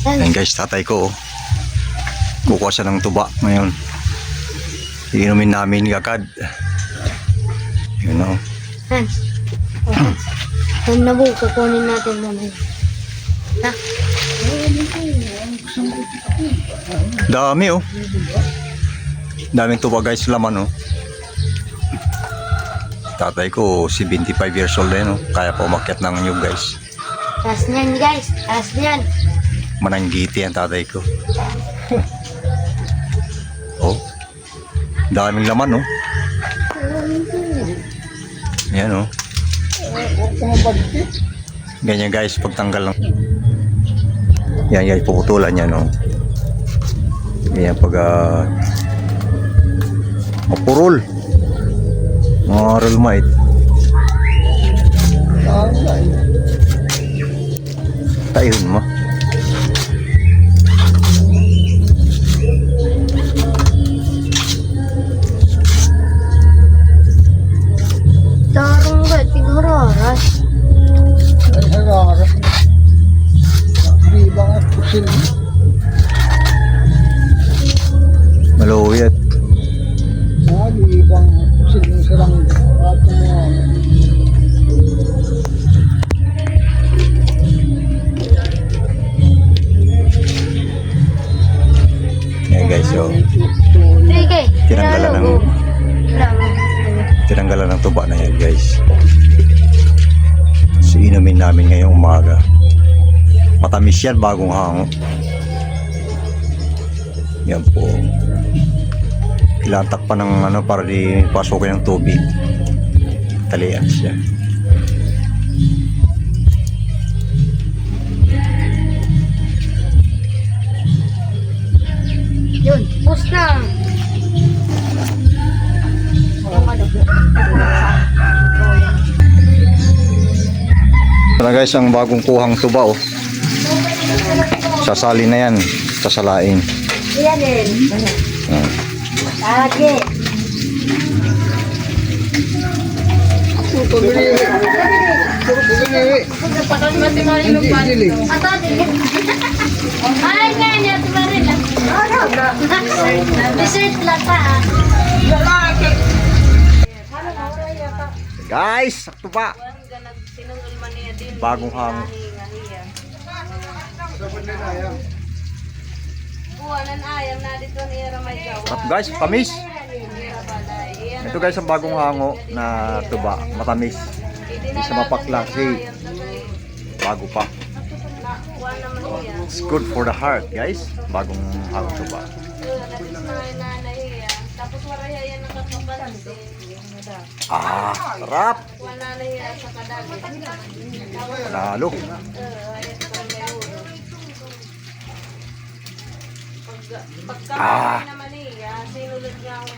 Ayan guys, tatay ko. Kukuha siya ng tuba ngayon. Iinumin namin agad. You know. Hans. Kung nabu, kukunin natin mamaya. Ha? Dami oh. Daming tuba guys, laman oh. Tatay ko 75 years old din oh. Kaya pa umakyat ng nyug guys. Taas niyan guys, taas niyan. Mananggiti ang tatay ko. Oh. Daming laman oh. Yan oh. Ganyan guys, pagtanggal ng yan guys, puputulan yan oh. Ganyan pag mapurol mga rolmite. Tayun mo. Tarong ba, tiguraras. Ay, hararas. Di ba nga pusil? Maluyat. Di ba nga pusil ng sarang ato mo. Yan guys, so Sige, tinanggalan ng tuba na yan guys. So inumin namin ngayong umaga. Matamis yan, bagong hango. Yan po. Kailangan takpan ng ano para di pasukin ng tubig. Talian siya. yun, pus na. Ito na guys, ang bagong kuhang tuba oh. Sasali na yan, sasalain. Yan din. Lagi. Ay, kanya, tumarin lang. Dessert lang pa. Guys, sakto pa. Bagong hango. Sarap guys, tamis. Ito guys ang bagong hango na tuba, matamis. Hindi siya mapaklase. Bago pa. It's good for the heart guys. Bagong hango tuba. Ah, sarap. Panalo. Pagka naman sinulog niya ako